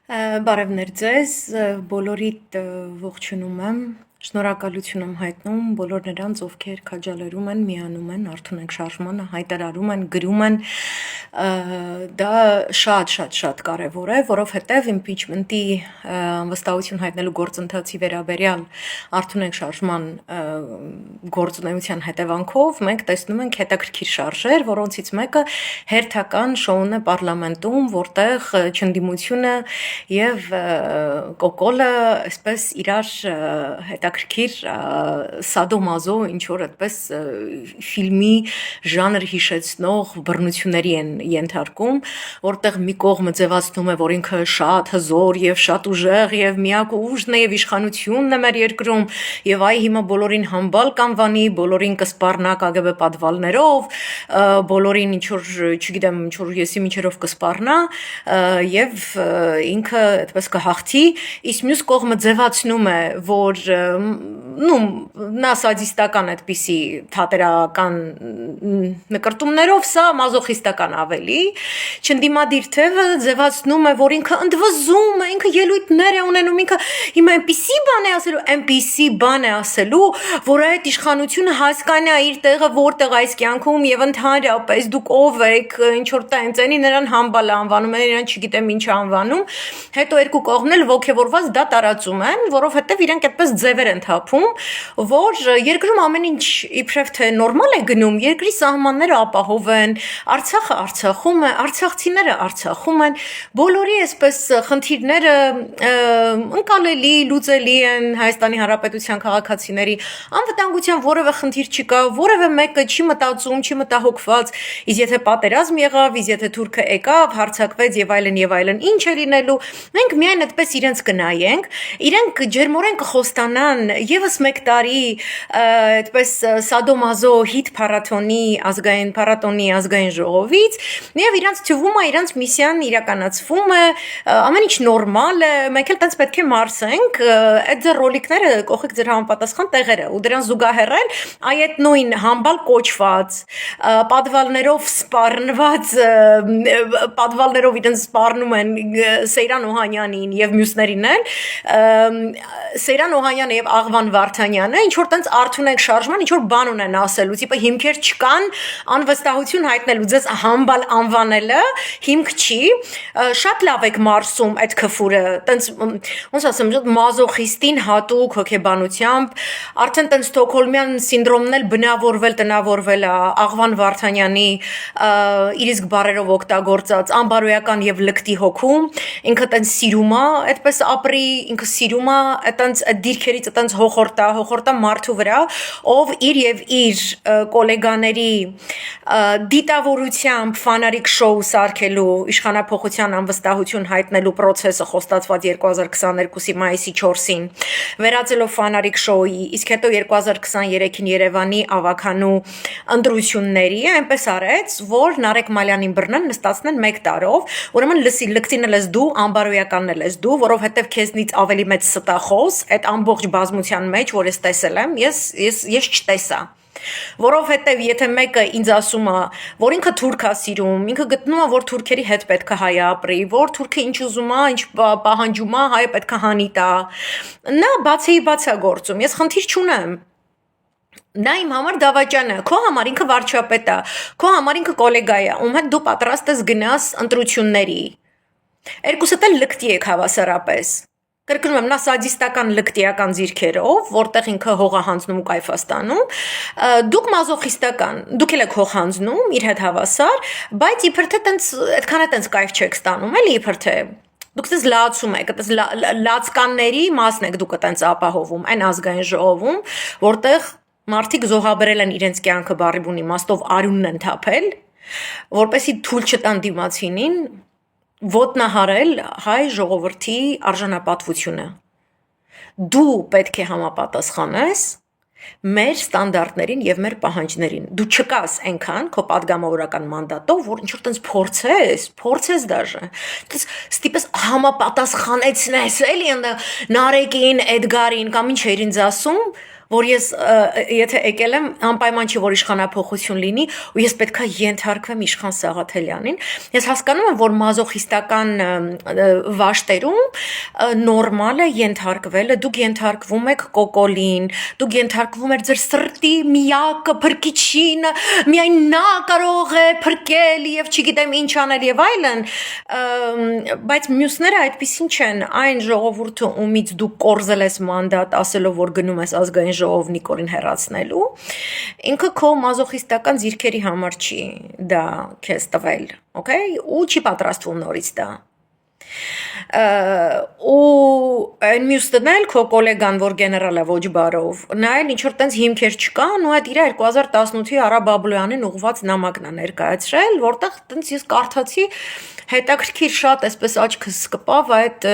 Բարևներ ձեզ, բոլորիդ ողջունում եմ, շնորհակալություն եմ հայտնում բոլոր նրանց, ովքեր քաջալերում են, միանում են Արթունենք շարժմանը, հայտարարում են, գրում են, դա շատ կարևոր է, որովհետև impeachment-ի անվստահություն հայտնելու գործընթացի վերաբերյալ Արթունենք շարժման գործունեության հետևանքով մենք տեսնում ենք հետաքրքիր շարժեր, որոնցից մեկը հերթական շոուն է պարլամենտում, որտեղ չնդդիմությունը եւ կոկոլը այսպես իրար հետաքրքիր սադոմազո ինչ որ այդպես ֆիլմի ժանր հիշեցնող բռնությունների են ենթարկում, որտեղ մի կողմը ձևացնում է, որ ինքը շատ հզոր եւ շատ ուժեղ եւ միակ ուժն է եւ իշխանությունն է մեր երկրում եւ այ հիմա բոլորին համբալ կանվանի, բոլորին կսպառնա KGB պատվալներով, բոլորին ինչ որ, չգիտեմ, ինչ որ եսի միջերով կսպառնա եւ ինքը այդպես կհաղթի, իսկ մյուս կողմը ձևացնում է, որ նա սադիստական այդպիսի թատերական նկրտումներով, սա մազոխիստական ավելի, չնդիմադիր թևը ձևացնում է, որ ինքը ընդվզում է, ինքը ելույթներ է ունենում, ինքը հիմա այնպիսի բան է ասելու, որ այդ իշխանությունը հասկանա իր տեղը որտեղ այս կյանքում եւ ընդհանրապես դուք ով եք, ինչ որ տենց նրան համբալ անվանում են, նրան չգիտեմ ինչ անվանում, հետո երկու կողմն էլ ոգևորված դա տարածում են, որովհետեւ իրենք այդպես ձևեր են թափում, որ երկրում ամեն ինչ իբրև թե նորմալ է գնում, երկրի սահմանները ապահով են, Արցախը Արցախում է, արցախցիները Արցախում են, բոլորի այսպես խնդիրները ընկալելի, լուծելի են Հայաստանի Հանրապետության քաղաքացիների, անվտանգության որևէ խնդիր չկա, որևէ մեկը չի մտածում, չի մտահոգված, իսկ եթե պատերազմ եղավ, իսկ եթե թուրքը եկավ, հարձակվեց եւ այլն, ինչ է լինելու, մենք միայն այդպես իրենց կնայենք, իրենք ջերմորեն կխոստանան եւս մեկ տարի այդպես սադոմազո հիթ փառատոնի ազգային ժողովից եւ իրանց թվում է իրենց միսիան իրականացվում է, ամեն ինչ նորմալ է, մենք էլ տենց պետք է մարսենք, այդ ձեր ռոլիկները կողեք ձեր համապատասխան տեղերը ու դրան զուգահեռել այդ նույն համբալ կոչված պատվալներով սպառնված պատվալներով իրենց սպառնում են Սեյրան Օհանյանին եւ մյուսներին էլ Սեյրան Օհանյանը եւ Աղվան Վարդանյանը ինչ որ տենց Արթունենք շարժման ինչ որ բան ունեն ասելու, տիպը հիմքեր չկան անվստահություն հայտնելու, ձեզ համբալ անվանելը հիմք չի, շատ լավ եք մարսում այդ քֆուրը, տենց ոնց ասեմ, մազոխիստին հատուկ հոգեբանությամբ, արդեն տենց Ստոկհոլմյան սինդրոմն էլ տնավորվել է Աղվան Վարդանյանի իր իսկ բառերով օգտագործած անբարոյական եւ լկտի հոգում, ինքը տենց սիրում է այդպես ապրի, ինքը սիրում է այտենց դիրքերից այտենց հոխորտա մարդու վրա, ով իր եւ իր կոլեգաների դիտավորությամբ ֆանարիկ շոու սարքելու իշխանափոխության անվստահություն հայտնելու process-ը խոստացված 2022-ի մայիսի 4-ին վերածելով ֆանարիկ շոուի, իսկ հետո 2023-ին Երևանի ավականու ընտրությունների այնպես արեց, որ Նարեկ Մալյանին բռնեն նստացնեն 1 տարով, ուրեմն լկտին ես դու, անբարոյականն ես դու, որովհետև քեզնից ավելի մեծ ստախոս այդ ամբողջ բազմության մեջ, որ ես տեսել եմ, ես չտեսա։ Որովհետև եթե մեկը ինձ ասում է, որ ինքը թուրք է սիրում, ինքը գտնում է, որ թուրքերի հետ պետք է հայը ապրի, որ թուրքը ինչ ուզում է, ինչ պահանջում է, հայը պետք է հանի տա, նա բաց է գործում, ես խնդիր չունեմ։ Նա իմ համար դավաճան է, քո համար ինքը վարչապետ է, քո համար ինքը կոլեգա է, ում հետ դու պատրաստ ես գնաս ընտրությունների։ Երկուսդ էլ լկտի եք հավասարապես։ Կրկնում եմ, նա սադիստական լկտիական ձիրքերով, որտեղ ինքը հող է հանձնում ու կայֆ է ստանում, դուք մազոխիստական, դուք էլ եք հող հանձնում իր հետ հավասար, բայց իբր թե այդքան է տենց կայֆ չեք ստանում, էլի իբր թե դուք դες լացում եք, դες լացկանների մասն եք դուք այտենց ապահովում, այն ազգային ժողովում, որտեղ մարդիկ զոհաբերել են իրենց կյանքը բառի բուն իմաստով արյունն են թափել, որպեսզի թույլ չտան դիմացինին ոտնահարել հայ ժողովրդի արժանապատվությունը։ Դու պետք է համապատասխանես մեր ստանդարտներին եւ մեր պահանջներին։ Դու չկաս այնքան քո падգամավորական մանդատով, որ ինչ որ տենց փորձես դաժե։ Տես ստիպես համապատասխանեցնես, էլի ընդ Նարեկին, Էդգարին կամ ինչ էր ինձ ասում, որ ես եթե եկել եմ անպայման չի որ իշխանափոխություն լինի ու ես պետքա ենթարկվեմ իշխան Սաղաթելյանին ես հասկանում եմ որ մազոխիստական վաշտերում նորմալ է ենթարկվելը դուք ենթարկվում եք կոկոլին դուք ենթարկվում եք ձեր սրտի միակ փրկիչին միայն նա կարող է փրկել եւ չգիտեմ ինչ անել եւ այլն բայց մյուսները այդպեսին չեն այն ժողովուրդը ումից դու կորզել ես մանդատ ասելով որ գնում ես ազգային ժողով Նիկոլին հեռացնելու ինքը քո մազոխիստական ձիրքերի համար չի դա քեզ տվել okay ու չի պատրաստվում նորից դա ու այն մյուսն էլ քո գոլեգան որ գեներալ է ոչ բարով նա էլ ինչ որ տենց հիմքեր չկան ու այդ իր 2018-ի Արա Բաբլոյանին ուղված նամակն է ներկայացրել որտեղ տենց ես կարդացի հետաքրքիր շատ այսպես աչքս կպավ այդ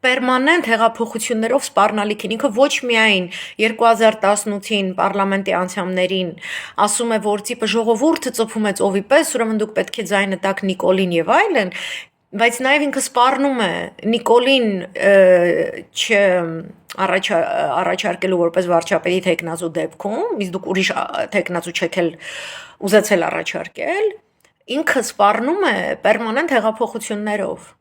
պերմանենտ հեղափոխություններով սպառնալիքին ինքը ոչ միայն 2018-ին պարլամենտի անդամներին ասում է որ տիպը ժողովուրդը ծփում է ծովի պես ուրեմն դուք պետք է ձայնը տաք Նիկոլին եւ այլն բայց նաեւ ինքը սպառնում է Նիկոլին առաջարկելու որպես վարչապետի տեխնազու դեպքում իսկ դուք ուրիշ տեխնազու չեք ուզեցել առաջարկել ինքը սպառնում է պերմանենտ հեղափոխություններով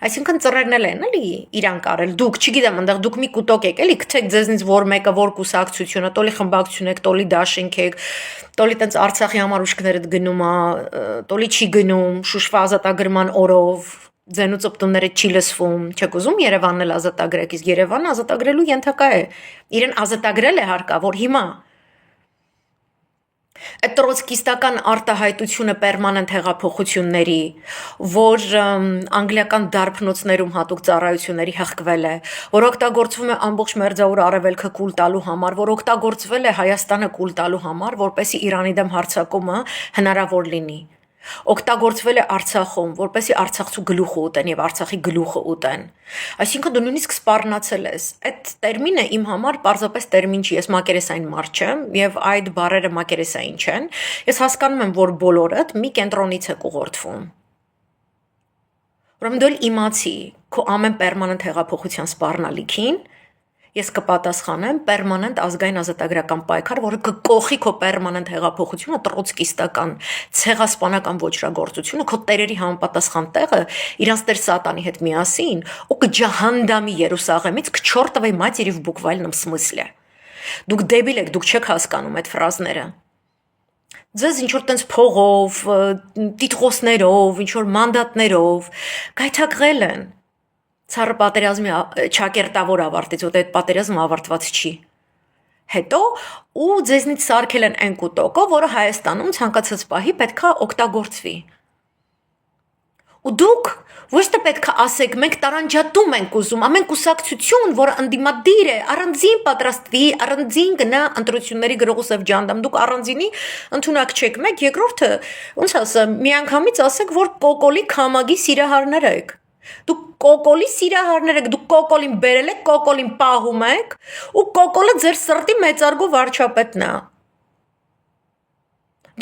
Այսինքն ծռերն են էլի իրան կարել դուք չգիտեմ այնտեղ դուք մի կուտոկ եք էլի գցեք ձեզնից որ մեկը որ կուսակցությունը տոլի խմբակցություն եք տոլի դաշինք եք տոլի տենց Արցախի համար ուշքներդ գնում է տոլի չի գնում Շուշվա ազատագրման օրով ձենու ծպտումները չի լսվում չեք ուզում Երևանն էլ ազատագրեք իսկ Երևանը ազատագրելու ենթակա է իրեն ազատագրել է հարկավոր հիմա Այդ տրոցկիստական արտահայտությունը պերմանենտ հեղափոխությունների, որ անգլիական դարբնոցներում հատուկ ծառայությունների հղկվել է, որ օգտագործվում է ամբողջ մերձավոր արևելքը կուլ տալու համար, որ օգտագործվել է Հայաստանը կուլ տալու համար, որպեսզի Իրանի դեմ հարձակումը հնարավոր լինի։ Օգտագործվել է Արցախում, որպեսզի Արցախցու գլուխը ուտեն եւ Արցախի գլուխը ուտեն։ Այսինքն դու նույնիսկ սպառնացել ես։ Այդ տերմինը իմ համար պարզապես տերմին չի, ես մակերեսային մարդ չեմ եւ այդ բառերը մակերեսային չեն։ Ես հասկանում եմ, որ բոլորդ մի կենտրոնից եք ուղղորդվում։ Ուրեմն դու իմացի քո ամեն պերմանենտ հեղափոխության սպառնալիքին Ես կպատասխանեմ պերմանենտ ազգային ազատագրական պայքար, որը կկողի քո պերմանենտ հեղափոխությունը, տրոցկիստական, ցեղասպանական ոչրագործությունը, քո տերերի համապատասխան տեղը իրանց տեր սատանի հետ միասին, ու կջահանդամի Երուսաղեմից к чертовой матери в буквальном смысле։ Դուք դեբիլ եք, դուք չեք հասկանում այդ ֆրազները։ Ձեզ ինչ որ տենց փողով, տիտղոսներով, ինչ որ մանդատներով գայթակղել են։ Ցառը պատերազմի չակերտավոր ավարտից, որտեղ այդ պատերազմը ավարտված չի։ Հետո ու ձեզնից սարքել են այն կուտոկը, որը Հայաստանում ցանկացած պահի պետքա օգտագործվի։ Ու դուք ոչ թե պետքա ասեք, մենք տարանջատում ենք ուզում, ամեն կուսակցություն, որը ընդդիմադիր է, առանձին պատրաստվի, առանձին գնա ընտրությունների գրողուսև ջանդամ, դուք առանձինի ընդունակ չեք, մեկ երկրորդը, ոնց ասեմ, միանգամից ասեք, որ կոկոլի քամագի սիրահարներ եք։ Դուք կոկոլի սիրահարներ եք, դուք կոկոլին բերել եք, կոկոլին պահում եք, ու կոկոլը ձեր սրտի մեծարգո վարչապետն է։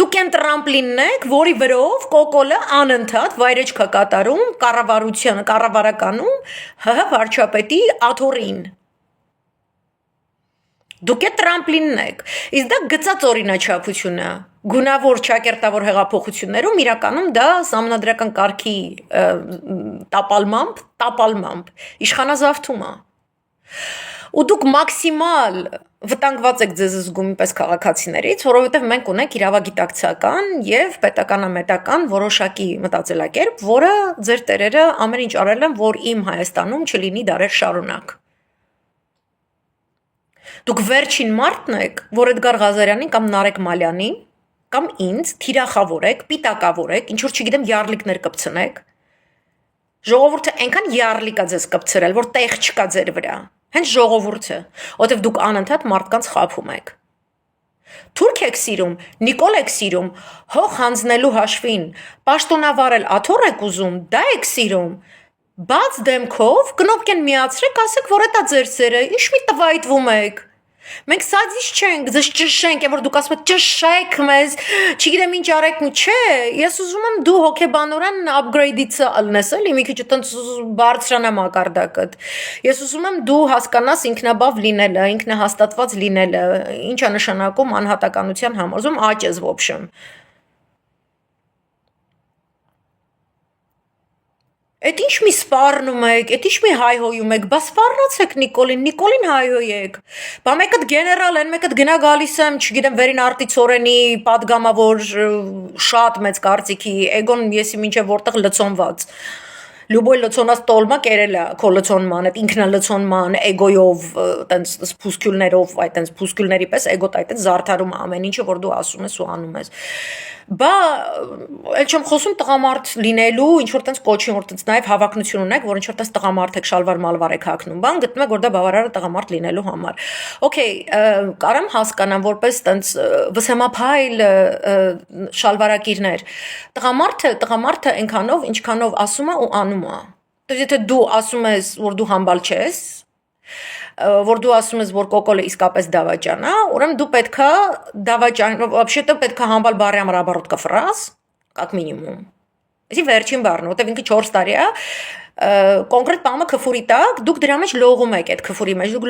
Դուք են տրամպլինն եք, որի վրով կոկոլը անընդհատ վայրեջք է կատարում կառավարականում ՀՀ վարչապետի աթոռին։ Դուք է տրամպլինն եք, իսկ դա գծած օրինաչափություն է, գունավոր չակերտավոր հեղափոխություններում իրականում դա սահմանադրական կարգի տապալմամբ, իշխանազավթում է։ Ու դուք մաքսիմալ վտանգված եք ձեզ զգում պես քաղաքացիներից, որովհետև մենք ունենք իրավագիտակցական եւ պետականամետական որոշակի մտածելակերպ, որը ձեր տերերը ամեն ինչ արել են, որ իմ Հայաստանում չլինի դարեր շարունակ։ Դուք վերջին մարդն եք, որ Էդգար Ղազարյանին կամ Նարեկ Մալյանին կամ ինձ թիրախավորեք, պիտակավորեք, ինչ որ չգիտեմ յարլիկներ կպցնեք։ Ժողովուրդը այնքան յարլիկ է ձեզ կպցրել, որ տեղ չկա ձեր վրա։ Հենց ժողովուրդը, որտեվ դուք անընդհատ մարդկանց խաբում եք։ Թուրք եք սիրում, Նիկոլ եք սիրում, հող հանձնելու հաշվին, պաշտոնավարել աթոռ եք ուզում, դա եք սիրում։ Բաց դեմքով կնոպկեն միացրեք, ասեք, որ դա ձեր սերը, ինչ մի տվայտվում եք։ Մենք սադից չենք, ձեզ ճշենք, որ դուք ասում եք ճշեք մեզ, չգիտեմ ինչ արեք ու չէ, ես ուզում եմ դու հոգեբանորեն upgrade-ից ալնես էլի, մի քիչ այտենց բարձրանա մակարդակդ։ Ես ուզում եմ դու հասկանաս ինքնաբավ լինելը, ինքնահաստատված լինելը, ինչ է նշանակում անհատականության համար, ուզում աճես в общем։ Էդ ինչ մի սպառնում եք, էդ ինչ մի հայհոյում եք, բա սպառնացեք Նիկոլին հայհոյեք։ Բա մեկդ գեներալ են, մեկդ գնա գալիս եմ, չգիտեմ, վերին արտիցորենի падգամավոր շատ մեծ կարծիքի, էգոն եսի մինչև որտեղ լցոնված։ Լյուբոյ լցոնած տոլմա կերել է քո լցոնման, այդ ինքնալցոնման, էգոյով, տենց փուսկյուլներով, այդ տենց փուսկյուլների պես էգոտ այդ տենց զարդարում ամեն ինչը, որ դու ասում ես ու անում ես։ Բա էլ չեմ խոսում տղամարդ լինելու, ինչ որ տենց կոչին, որ տենց նաև հավակնություն ունեք, որ ինչ որ տենց տղամարդ եք շալվար մալվար եք հագնում, բան գտնում եք, որ դա բավարար է տղամարդ լինելու համար։ Okay, կարամ հասկանամ, որպես տենց վսեմափայլ շալվարակիրներ։ Տղամարդը այնքանով, ինչքանով ասում է ու անում է։ Եթե դու ասում ես, որ դու համբալ չես, որ դու ասում ես, որ կոկոլը իսկապես դավաճան է, ուրեմն դու պետքա դավաճան, вообще-то պետքա համբալ բառի համար оборотка фраз, как минимум։ Այսի վերջին բառն, որտեվ ինքը 4 տարի է, կոնկրետ բանը քֆուրի տակ, դուք դրա մեջ լողում եք այդ քֆուրի մեջ, դուք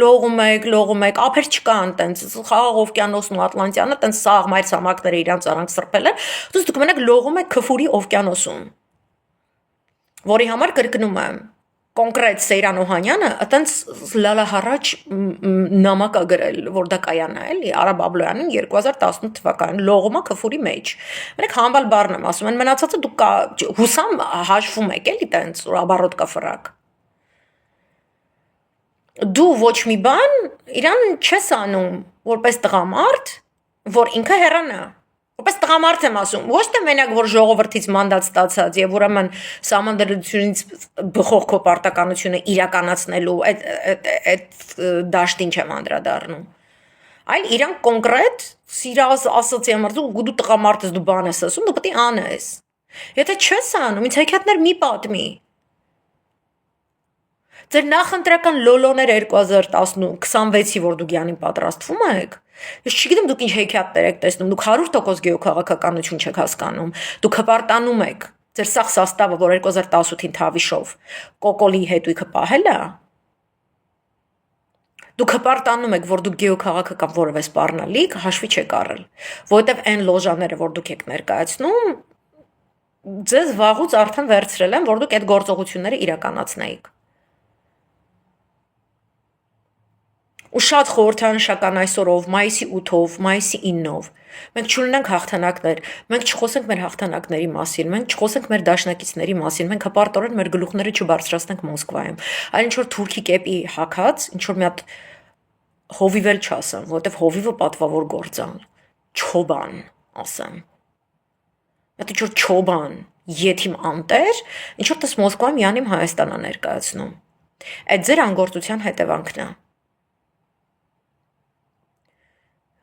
լողում եք, ափեր չկան, տենց խաղաղ օվկիանոսն ու Ատլանտյանը, տենց սաղ մայր ցամաքները իրանց արանք սրբել են, դուք մենակ լողում եք քֆուրի օվկիանոսում, որի համար կրկնում եմ, կոնկրետ Սեյրան Օհանյանը այտենց լալահառաջ նամակ է գրել, որ դա կայանա էլի Արա Բաբլոյանին 2018 թվականին լողումա քֆուրի մեջ։ Մենակ համբալ բառն եմ ասում, են մնացածը դուք հուսամ հաշվում եք էլի տենց оборотка фраг։ Դու ոչ մի բան իրան չես անում որպես տղամարդ, որ ինքը հեռանա։ Որպես տղամարդ եմ ասում, ոչ թե մենակ որ ժողովրդից մանդատ ստացած եւ ուրեմն սահմանադրությունից բխող քո պարտականությունը իրականացնելու այդ դաշտին չեմ անդրադառնում։ Այլ իրան կոնկրետ սիրած ասացի համար դու տղամարդ ես, դու բան ես ասում, դու պետք է անես։ Եթե չես անում, ինձ հեքիաթներ մի պատմի։ Ձեր նախընտրական լոլոներ 2026-ի, որ դուք յանին պատրաստվում եք, ես չգիտեմ դուք ինչ հեքիաթներ եք տեսնում, դուք 100% գեոքաղաքականություն չեք հասկանում, դուք հպարտանում եք, ձեր սաղ սաստավը, որ 2018-ին Թավիշով կոկոլի հետույքը պահել է, դուք հպարտանում եք, որ դուք գեոքաղաքական որևէ սպառնալիք հաշվի չեք առել, որովհետև այն լոժաները, որ դուք եք ներկայացնում, ձեզ վաղուց արդեն վերցրել են, որ դուք այդ գործողությունները իրականացնեիք։ Ու շատ խորհրդանշական այսօրով, մայիսի 8-ով, մայիսի 9-ով, մենք չունենանք հաղթանակներ, մենք չխոսենք մեր հաղթանակների մասին, մենք չխոսենք մեր դաշնակիցների մասին, մենք հպարտորեն մեր գլուխները չբարձրացնենք Մոսկվայում, այլ ինչ-որ թուրքի կեպի հագած, ինչ-որ մի հատ հովիվել չասեմ, որովհետև հովիվը պատվավոր գործ է, չոբան ասեմ, այդ ինչ-որ չոբան, եթիմ անտեր, ինչ-որ տես Մոսկվայում յանիմ Հայաստան է ներկայացնում, այդ ձեր անգործության հետևանքն է։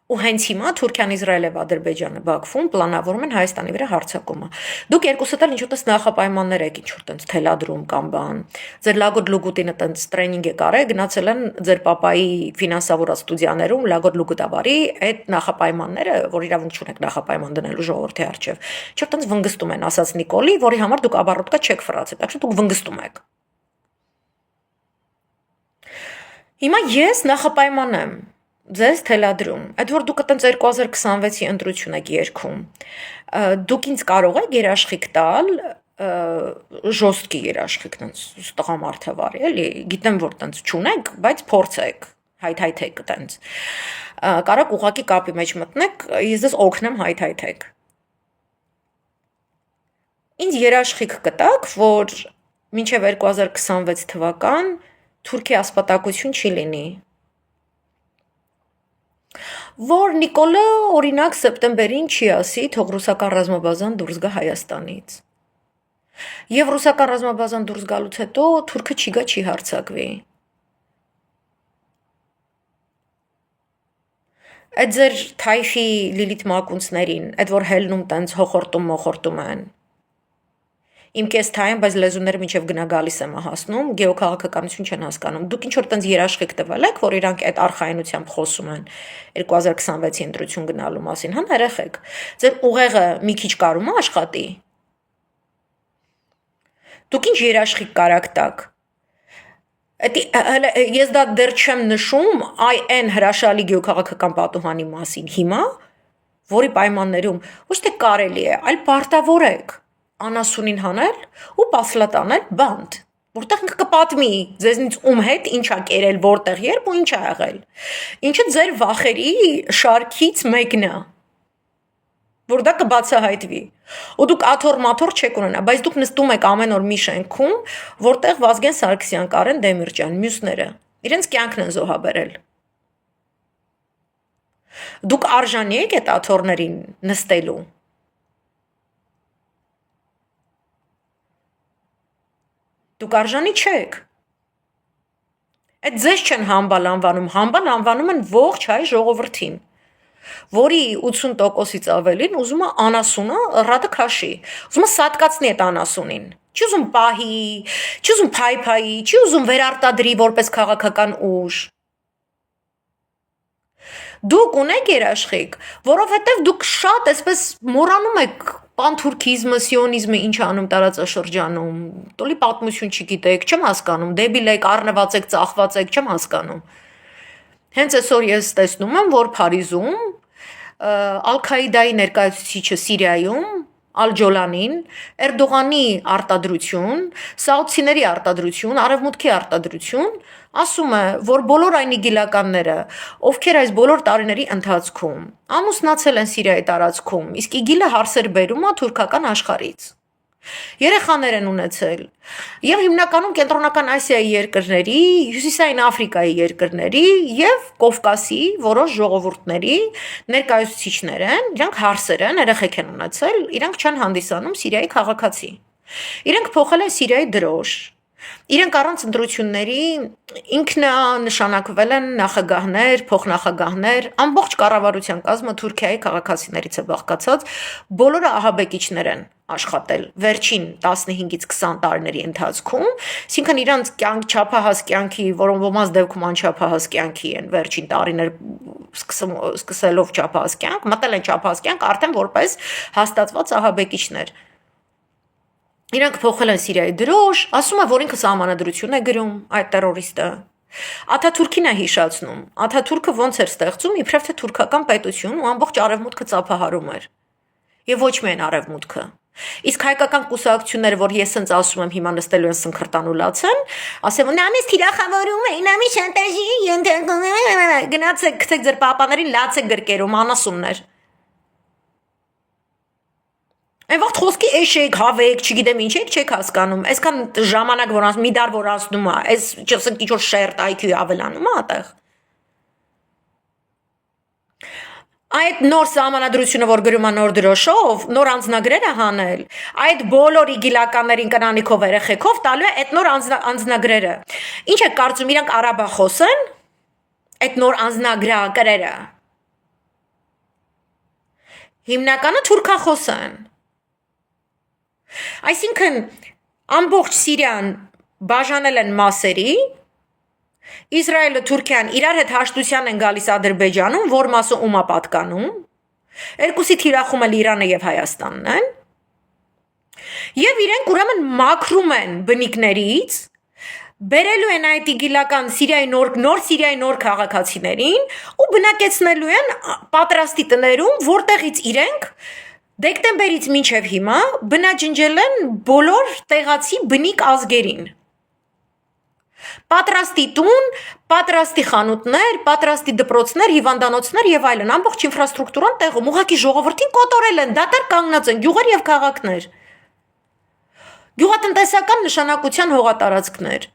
Ու հենց հիմա Թուրքիան, Իսրայելը, Ադրբեջանը Բաքվում պլանավորում են Հայաստանի վրա հարձակումը։ Դուք երկուսդ էլ ինչ-որ տես նախապայմաններ եք ինչ-որ տենց թելադրում կամ բան։ Ձեր Լագոդ Լուգուտինը տենց տրեյնինգ է կարել, գնացել են ձեր պապայի ֆինանսավորած ստուդիաներում Լագոդ Լուգուտավարի այդ նախապայմանները, որ իրավունք չունեք նախապայման դնելու ժողովրդի առջև։ Ինչ-որ տենց վնգստում են, ասաց Նիկոլի, որի համար դուք оборотка չեք ֆրացել, так что դուք վնգստում եք։ Հիմա ես նախապայման եմ ձեզ թելադրում, այդ որ դուք այտենց 2026-ի ընտրություն եք երգում, դուք ինձ կարող եք երաշխիք տալ, ժոստկի երաշխիք, տենց տղամարդավարի, էլի, գիտեմ, որ տենց չունեք, բայց փորձեք, հայթայթեք տենց, կարակ ուղակի կապի մեջ մտնեք, ես ձեզ օգնեմ հայթայթեք։ Ինձ երաշխիք կտակ, որ մինչև 2026 թվական Թուրքիա ասպատակություն չի լինի։ Որ Նիկոլը օրինակ սեպտեմբերին չի ասի, թող ռուսական ռազմաբազան դուրս գա Հայաստանից։ Եվ ռուսական ռազմաբազան դուրս գալուց հետո թուրքը չի գա, չի հարձակվի։ Այդ ձեր թայֆի Լիլիթ մակունցներին, այդ որ հելնում տենց հոխորտում մոխորտում են։ Իմ կես թայեն, բայց լեզուները մինչև գնա գալիս եմ հասնում, գեոքաղաքականություն չեն հասկանում։ Դուք ինչ որ տենց երաշխիք տվել եք, որ իրանք այդ արխայնությամբ խոսում են 2026-ի ընտրություն գնալու մասին, հա, երեխեք։ Ձեր ուղեղը մի քիչ կարում է աշխատի։ Դուք ինչ երաշխիք կարաք տաք։ Ես դա դեռ չեմ նշում այն հրաշալի գեոքաղաքական պատուհանի մասին հիմա, որի պայմաններում ոչ թե կարելի է, այլ պարտավոր եք անասունին հանել ու պասլատ անել բանդ, որտեղ ինքը կպատմի ձեզնից ում հետ ինչ ա կերել, որտեղ, երբ ու ինչ ա եղել։ Ինչը ձեր վախերի շարքից մեկն է, որ դա կբացահայտվի։ Ու դուք աթոռ-մաթոռ չեք ունենա, բայց դուք նստում եք ամեն օր մի շենքում, որտեղ Վազգեն Սարգսյան, Կարեն Դեմիրճյան, մյուսները իրենց կյանքն են զոհաբերել։ Դուք արժանի եք այդ աթոռներին նստելու։ Դուք արժանի չեք։ Այդ ձեզ չեն համբալ անվանում են ողջ հայ ժողովրդին, որի 80%-ից ավելին ուզում է անասունը ռատը քաշի, ուզում է սատկացնի այդ անասունին, չի ուզում պահի, չի ուզում փայփայի, չի ուզում վերարտադրի որպես քաղաքական ուժ։ Դուք ունեք երաշխիք, որովհետև դուք շատ այսպես մոռանում եք պանթուրքիզմը, սիոնիզմը ինչ անում տարածաշրջանում, տոլի պատմություն չգիտեք, չեմ հասկանում, դեբիլ եք, առնված եք, ծախված եք, չեմ հասկանում։ Հենց այսօր ես տեսնում եմ, որ Փարիզում Ալ-Քաիդայի ներկայացուցիչը Սիրիայում Ալ-Ջոլանին, Էրդողանի արտադրություն, սաուդցիների արտադրություն, արևմուտքի արտադրություն, ասում է, որ բոլոր այն իգիլականները, ովքեր այս բոլոր տարիների ընթացքում ամուսնացել են Սիրիայի տարածքում, իսկ իգիլը հարսեր բերում է թուրքական աշխարհից։ Երեխաներ են ունեցել եւ հիմնականում կենտրոնական Ասիայի երկրների, Հյուսիսային Աֆրիկայի երկրների եւ Կովկասի որոշ ժողովուրդների ներկայացուցիչներ են, իրանք հարսեր են, երեխեք են ունեցել, իրանք չեն հանդիսանում Սիրիայի քաղաքացի։ Իրանք փոխել են Սիրիայի դրոշ։ Իրենք առանց ընտրությունների ինքնանշանակվել են նախագահներ, փոխնախագահներ, ամբողջ կառավարության կազմը Թուրքիայի քաղաքացիներից է բաղկացած, բոլորը ահաբեկիչներ են աշխատել վերջին 15-ից 20 տարիների ընթացքում, այսինքն իրանց կյանք չափահաս կյանքի, որոնք ոմանց դեպքում անչափահաս կյանքի են վերջին տարիներ սկսելով չափահաս կյանք, մտել են չափահաս կյանք արդեն որպես հաստատված ահաբեկիչներ։ Իրանք փոխել են Սիրիայի դրոշ, ասում է, որ ինքը սահմանադրություն է գրում, այդ տերորիստը։ Աթաթուրքին է հիշացնում։ Աթաթուրքը ոնց էր ստեղծում, իբրև թե թուրքական պետություն ու ամբողջ արևմուտքը ծափահարում էր։ Եվ ոչ միայն արևմուտքը։ Իսկ հայկական կուսակցությունները, որ ես ինձ ասում եմ հիմա նստելու են սնքրտան ու լացեն, ասեմ, նամից թիրախավորում է, նամից շանտաժի, գնացեք, գցեք ձեր պապաներին լացեք գրկերում, անասուններ։ Այն վաղ խոսքի էշեք, հավեք, չգիտեմ ինչ եք, չեք հասկանում, այսքան ժամանակ որ մի դար որ անցնում է, այս չասենք ինչ որ շերտ IQ ավելանում է այդտեղ։ Այդ նոր սահմանադրությունը, որ գրում է նոր դրոշով, նոր անձնագրեր է հանել, այդ բոլոր իգիլականներին կնանիքով երեխեքով տալու է այդ նոր անձնագրերը։ Ինչ եք կարծում, իրանք արաբախոս են, այդ նոր անձնագրակրերը։ Հիմնականը թուրքախոս են։ Այսինքն ամբողջ Սիրիան բաժանել են մասերի, Իսրայելը, Թուրքիան իրար հետ հաշտության են գալիս Ադրբեջանում, որ մասը ում է պատկանում, երկուսի թիրախում էլ Իրանը եւ Հայաստանն են, եւ իրենք ուրեմն մաքրում են բնիկներից, բերելու են այդ իգիլական Սիրիայի նոր Սիրիայի նոր քաղաքացիներին ու բնակեցնելու են պատրաստի տներում, որտեղից իրենք դեկտեմբերից մինչև հիմա բնաջնջել են բոլոր տեղացի բնիկ ազգերին։ Պատրաստի տուն, պատրաստի խանութներ, պատրաստի դպրոցներ, հիվանդանոցներ եւ այլն, ամբողջ ինֆրաստրուկտուրան տեղում, ուղղակի ժողովրդին կոտորել են, դատարկ կանգնած են գյուղեր եւ քաղաքներ։ Գյուղատնտեսական նշանակության հողատարածքներ։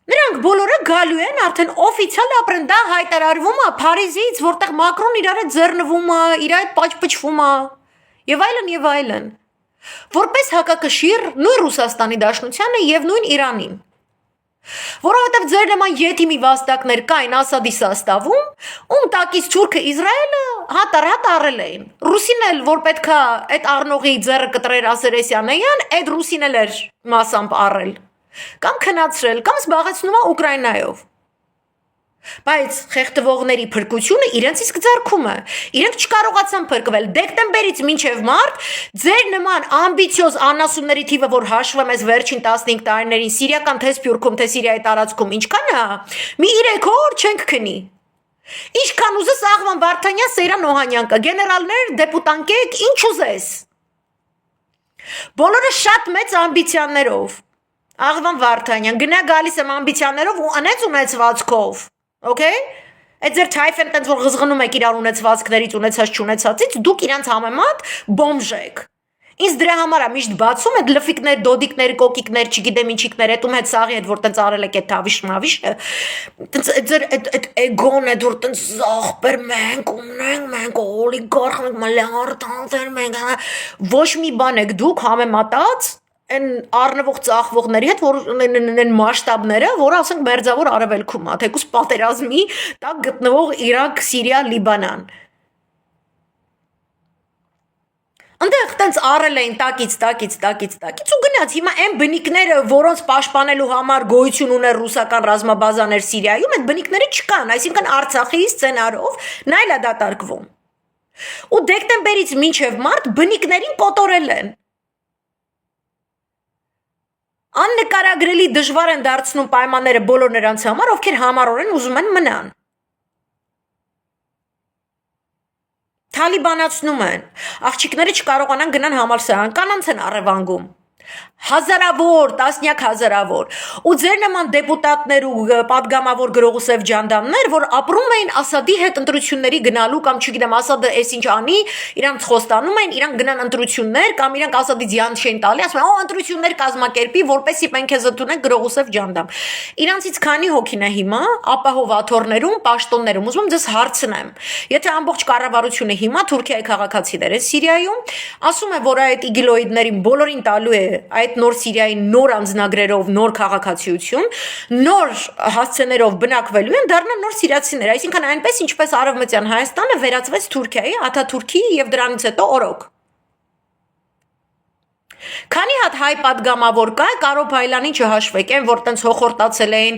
Նրանք բոլորը գալու են արդեն օֆիցիալ ապրեն, դա հայտարարվում է Փարիզից, որտեղ Մակրոն իրար հետ ձեռնվում է, իր հետ պաճպճվում է, եւ այլն եւ այլն։ Որպես հակակշիռ նույն Ռուսաստանի Դաշնությանը եւ նույն Իրանին։ Որովհետև ձեր նման եթիմի վաստակներ կային Ասադի սաստավում, տակից Թուրքը Իսրայելը հատ առել էին։ Ռուսին էլ որ պետքա այդ առնողի ձեռը կտրեր Ասերեսյանեյան, այդ ռուսին էլ էր մասամբ առել։ Կամ քնացրել, կամ զբաղեցնում է Ուկրաինայով։ Բայց խեղդվողների փրկությունը իրենց իսկ ձեռքում է։ Իրենք չկարողացան փրկվել։ Դեկտեմբերից մինչև մարտ ձեր նման ամբիցիոզ անասունների թիվը, որ հաշվում ես վերջին 15 տարիներին սիրիական թե Սփյուռքում, թե Սիրիայի տարածքում, ինչքան է, մի 3 օր չենք քնի։ Ինչքան ուզես Աղվան Վարդանյան, Սեյրան Օհանյան կա, գեներալներ, դեպուտանկեք, ինչ ուզես։ Բոլորը շատ մեծ ամբիցիաներով։ Աղվան Վարդանյան գնա գալիս եմ ամբիցիաներով ու ունեցվածքով։ Okay? Այդ ձեր թայֆեն տենց որ ղզղնում եք իրար ունեցվածքներից ունեցած չունեցածից, դուք իրանց համեմատ բոմժ եք։ Ինձ դրա համար է միշտ բացում այդ լֆիկներ, դոդիկներ, կոկիկներ, չգիտեմ ինչիկներ, այդ հետ սաղի հետ որ տենց արել եք այդ թավիշ-մավիշը, տենց այդ ձեր այդ էգոն է որ տենց ախպեր մենք ունենք, մենք օլիգարխ ենք, մլիարդանտեր մենք, ոչ մի բան եք դուք համեմատած են առնվող ծախվողների հետ, որ ունեն մասշտաբները, որը ասենք մերձավոր արևելքում է, թեկուզ պատերազմի տակ գտնվող Իրաք, Սիրիա, Լիբանան։ Այնտեղ տենց առել էին տակից ու գնաց հիմա այն բնիկները, որոնց պաշտպանելու համար գոյություն ուներ ռուսական ռազմաբազաներ Սիրիայում, այդ բնիկները չկան, այսինքն Արցախի սցենարով նա էլ է դատարկվում։ Ու դեկտեմբերից մինչև մարտ բնիկներին կոտորել են։ Աննկարագրելի դժվար են դարձնում պայմանները բոլոր նրանց համար, ովքեր համառորեն ուզում են մնան։ Թալիբանացնում են, աղջիկները չկարողանան գնան համալսարան, կանանց են առևանգում։ Հազարավոր, տասնյակ հազարավոր ու ձեր նման դեպուտատներ ու պատգամավոր գրողուսև ջանդամներ, որ ապրում էին Ասադի հետ ընտրությունների գնալու կամ չգիտեմ Ասադը էս ինչ անի, իրանք խոստանում են, իրանք գնան ընտրություններ կամ իրանք Ասադից յան չեն տալի, ասում են, ընտրություններ կազմակերպի, որպեսզի մենք քեզ ընդունենք գրողուսև ջանդամ։ Իրանցից քանի հոգին է հիմա ապահով աթոռներում, պաշտոններում, ուզում եմ ձեզ հարցնեմ։ Եթե ամբողջ կառավարությունը հիմա Թուրքիայի քաղաքացիներ է Սիրիայում, ասում է, որ այդ իգիլոիդներին բոլորին տալու է այդ նոր Սիրիայի նոր անձնագրերով նոր քաղաքացիություն, նոր հասցեներով բնակվելու են դառնան նոր սիրիացիներ, այսինքն այնպես ինչպես Արևմտյան Հայաստանը վերածվեց Թուրքիայի, Աթաթուրքի եւ դրանից հետո օրոք։ Քանի հատ հայ պատգամավոր կա, Կարո Փայլյանին չհաշվեք, այն որ տենց հոխորտացել էին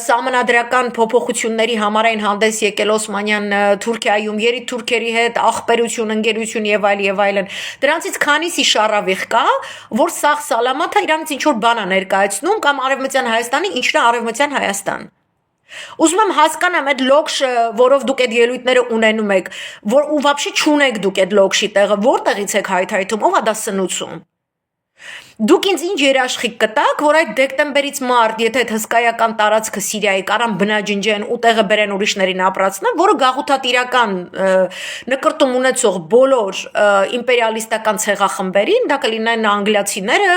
սահմանադրական փոփոխությունների համարային հանդես եկել Օսմանյան Թուրքիայում, երիտ թուրքերի հետ աղբերություն, ընկերություն եւ այլն։ Դրանցից քանիսի շարավիղ կա, որ սաղ սալամաթ է իրանից ինչ որ բան է ներկայացնում կամ Արևմտյան Հայաստանի ինչն է Արևմտյան Հայաստան։ Ուզում եմ հասկանամ այդ լոքշը, որով դուք այդ ելույթները ունենում եք, որ ու вообще չունեք դուք այդ լոքշի տեղը, որտեղից եք հայթայթում, ով է դա սնուցում։ Դուք ինձ ինչ երաշխիք կտաք, որ այդ դեկտեմբերից մարտ, եթե այդ հսկայական տարածքը Սիրիայի կարան բնաջնջեն ու տեղը բերեն ուրիշներին ապրացնեն, որը գաղութատիրական նկրտում ունեցող բոլոր իմպերիալիստական ցեղախմբերին, դա կլինեն անգլիացիները,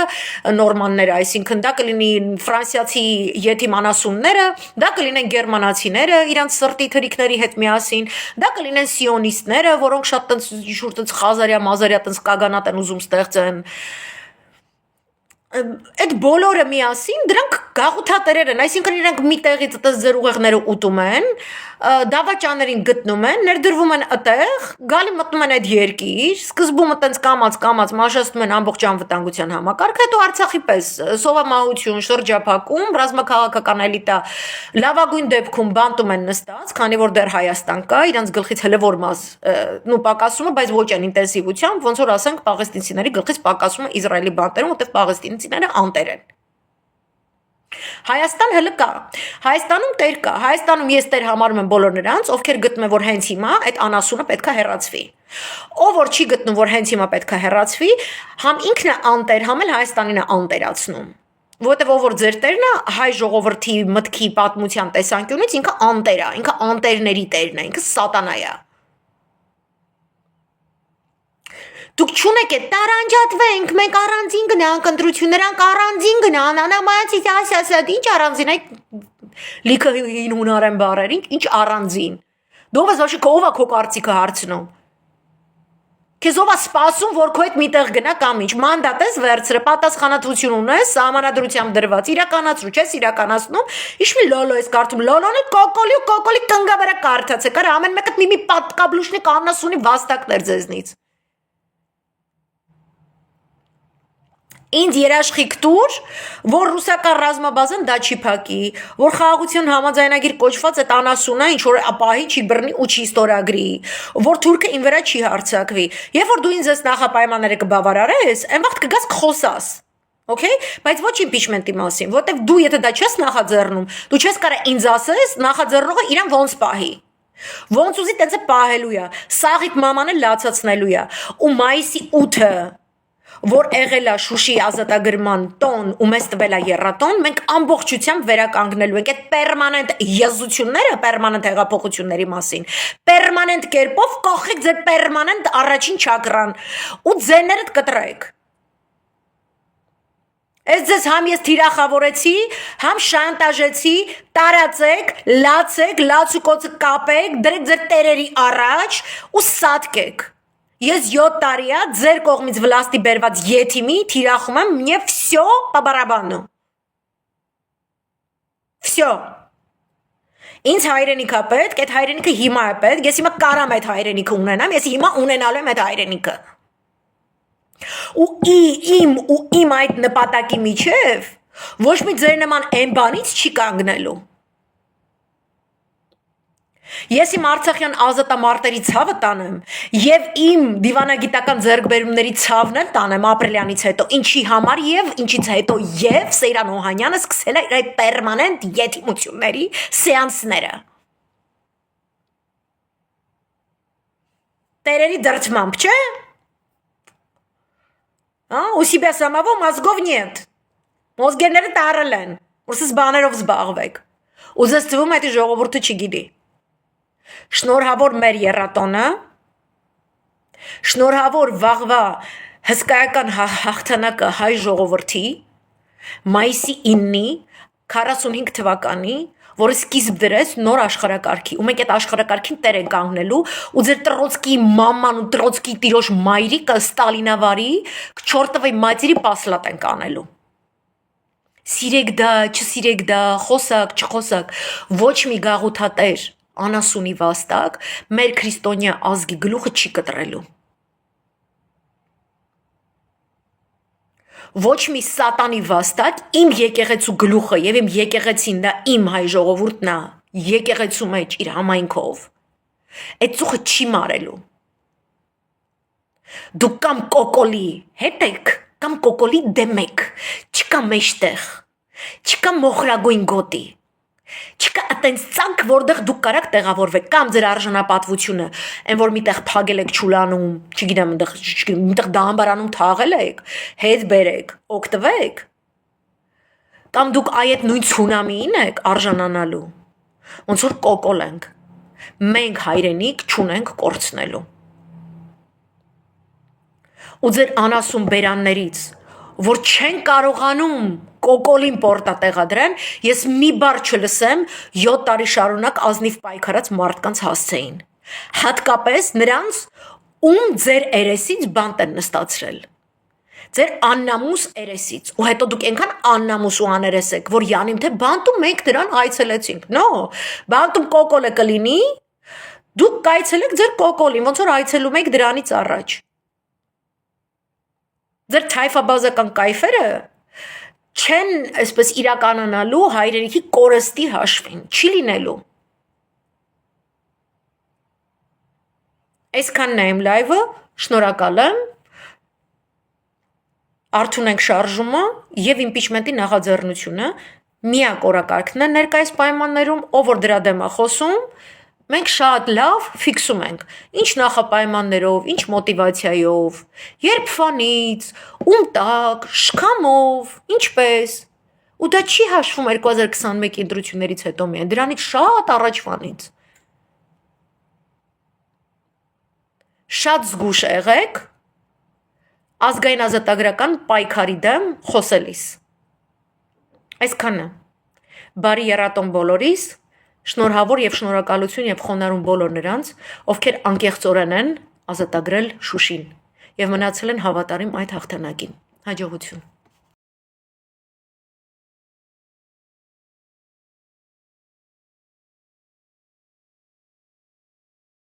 նորմանները, այսինքն դա կլինի ֆրանսիացի եթիմ անասունները, դա կլինեն գերմանացիները իրանց սրտի թրիքների հետ միասին, դա կլինեն սիոնիստները, որոնք շատ տենց շուտ տենց խազարյա տենց կագանատ են ուզում ստեղծեն։ Այդ բոլորը միասին դրանք գաղութատերեր են, այսինքն իրենք մի տեղից այդպես ձեր ուղեղները ուտում են, դավաճաներին գտնում են, ներդրվում են այդտեղ, գալի մտնում են այդ երկիր, սկզբում այտենց կամած մաշացնում են ամբողջ անվտանգության համակարգը, հետո Արցախի պես սովամահություն, շրջափակում, ռազմաքաղաքական էլիտա լավագույն դեպքում բանտում են նստած, քանի որ դեռ Հայաստան կա, իրանց գլխից հլվոր մաս, պակասում է, բայց ոչ այն ինտենսիվությամբ, ոնց որ ասենք պաղեստինցիների գլխից պակասում է Իսրայելի բանտերում, որտեղ պաղեստինցիները անտեր են։ Հայաստան հələ կա, Հայաստանում տեր կա, Հայաստանում ես տեր համարում եմ բոլոր նրանց, ովքեր գտնում են, որ հենց հիմա այդ անասունը պետքա հեռացվի։ Ով որ չի գտնում, որ հենց հիմա պետքա հեռացվի, համ ինքն է անտեր, համ էլ Հայաստանին է անտերացնում։ Որտեւ ով որ ձեր տերն է, հայ ժողովրդի մտքի պատմության տեսանկյունից ինքը անտեր է, ինքը անտերների տերն է, ինքը սատանա է։ Դուք չունեք այդ տարանջատվենք, մենք առանձին գնանք ընտրություն, նրանք առանձին գնան, անամայացից ասասդ, ինչ առանձին, այդ լիքը հին հունարեն բարերին, ինչ առանձին։ Դով ես ոչի ով է քո կարծիքը հարցնում։ Քեզ ով է սպասում, որ քո հետ միտեղ գնա կամ ինչ, մանդատ ես վերցրը, պատասխանատվություն ունես, սահմանադրությամբ դրված, իրականացրու, չես իրականացնում, ինչ մի լոլո ես կարդում, լոլոնը կոկոլի կնգա վրա կարդաց, եկար ամեն մեկը մի պատկաբլուշնի կանաս ունի վաստակներ ձեզնից։ Ինձ երաշխիք տուր, որ ռուսական ռազմաբազան դա չի փակի, որ խաղաղության համաձայնագիր կոչված այդ անասունը ինչ որ ապահի չի բռնի ու չի ստորագրի, որ թուրքը ին վրա չի հարձակվի։ Երբ որ դու ինձ այս նախապայմանները կբավարարես, այն վաղտ կգաս կխոսաս։ Okay, բայց ոչ impeachment-ի մասին, որտեվ դու եթե դա չես նախաձեռնում, դու չես կարող ինձ ասես նախաձեռնողը իրան ոնց պահի։ Ոնց ուզի տենց է պահելու է, սաղիդ մամանը լացացնելու է։ Ու մայիսի 8-ը որ եղել է Շուշի ազատագրման տոն ու մեզ տվել է եռատոն, մենք ամբողջությամբ վերականգնելու ենք այդ պերմանենտ եզությունները, պերմանենտ հեղափոխությունների մասին, պերմանենտ կերպով կողեք ձեր պերմանենտ առաջին չակրան ու ձեներդ կտրեք։ Ես ձեզ համ ես թիրախավորեցի, համ շանտաժեցի, տարածեք, լացուկոցը կապեք, դրեք ձեր տերերի առաջ ու սատկեք։ Ես 7 տարի է ձեր կողմից վլաստի բերված եթիմի թիրախում եմ, мне всё по барабану։ Всё։ Ինձ հայրենիք է պետք, այդ հայրենիքը հիմա է պետք, ես հիմա կարամ այդ հայրենիքը ունենամ, ես հիմա ունենալու եմ այդ հայրենիքը։ Ու իմ այդ նպատակի միջև ոչ մի ձեր նման այն բանից չի կանգնելու։ Ես իմ Արցախյան ազատամարտերի ցավը տանեմ եւ իմ դիվանագիտական ձեռքբերումների ցավն էլ տանեմ ապրիլյանից հետո, ինչի համար եւ ինչից հետո եւ Սեյրան Օհանյանը սկսել է իր այդ պերմանենտ եթիմությունների սեանսները։ Տերերի դրդմամբ, չէ՞։ У себя самого мозгов нет։ Մոզգերները տարել են, որսս բաներով զբաղվեք։ Ու ձեզ թվում է այդ ժողովուրդը չգիտի։ Շնորհավոր մեր եռատոնը, շնորհավոր վաղվա հսկայական հաղթանակը հայ ժողովրդի, մայիսի 9-ի 45 թվականի, որը սկիզբ դրեց նոր աշխարհակարգի, ու մենք այդ աշխարհակարգին տեր ենք կանգնելու, ու ձեր Տրոցկի մաման ու Տրոցկի տիրոջ մայրիկը Ստալինավարի չորտովի մատերի պասլատ ենք անելու։ Սիրեք դա, չսիրեք դա, խոսակ, չխոսակ, ոչ մի գաղութատեր անասունի վաստակ մեր քրիստոնյա ազգի գլուխը չի կտրելու։ Ոչ մի սատանի վաստակ իմ եկեղեցու գլուխը եւ իմ եկեղեցին դա իմ հայ ժողովուրդն է եկեղեցու մեջ իր համայնքով այդ ծուխը չի մարելու։ Դուք կամ կոկոլի հետ եք կամ կոկոլի դեմ եք, չկա մեջտեղ, չկա մոխրագույն գոտի, չկա այտենց ցանկ, որտեղ դուք կարաք տեղավորվեք, կամ ձեր արժանապատվությունը, այն որ միտեղ փագել եք ճուլանում, չգիտեմ, միտեղ դամբարանում թաղել եք, հետ բերեք, օգտվեք, կամ դուք այդ նույն ցունամիին եք արժանանալու, ոնց որ կոկոլ ենք, մենք հայրենիք չունենք կորցնելու։ Ու ձեր անասուն բերաններից, որ չեն կարողանում կոկոլին պորտա տեղադրեն, ես մի բառ չլսեմ 7 տարի շարունակ ազնիվ պայքարած մարդկանց հասցեին։ Հատկապես նրանց, ում ձեր երեսից բանտ են նստացրել։ Ձեր աննամուս երեսից։ Ու հետո դուք այնքան աննամուս ու աներես եք, որ յանիմ թե բանտում մենք դրան այցելեցինք։ No, բանտում կոկոլը կլինի, դուք կայցելեք ձեր կոկոլին, ոնց որ այցելում եք դրանից առաջ։ Ձեր թայֆաբազական կայֆերը չեն այսպես իրականանալու հայրենիքի կորստի հաշվին, չի լինելու։ Այսքանն է իմ լայվը, շնորհակալ եմ, արդյուն ենք շարժումը և իմպիչմենտի նախաձեռնությունը, միակ օրակարգն է ներկայիս պայմաններում, ով որ դրա դեմ է խոսում, մենք շատ լավ ֆիքսում ենք, ինչ նախապայմաններով, ինչ մոտիվացիայով, երբ ֆանից, ում տակ, շքամով, ինչպես, ու դա չի հաշվում 2021 ընտրություններից հետո միայն, դրանից շատ առաջվանից։ Շատ զգուշ եղեք ազգային ազատագրական պայքարի դեմ խոսելիս։ Այսքանը, բարի եռատոն բոլորիս, շնորհավոր եւ շնորհակալություն եւ խոնարհում բոլոր նրանց, ովքեր անկեղծորեն են ազատագրել Շուշին եւ մնացել են հավատարիմ այդ հաղթանակին։ Հաջողություն։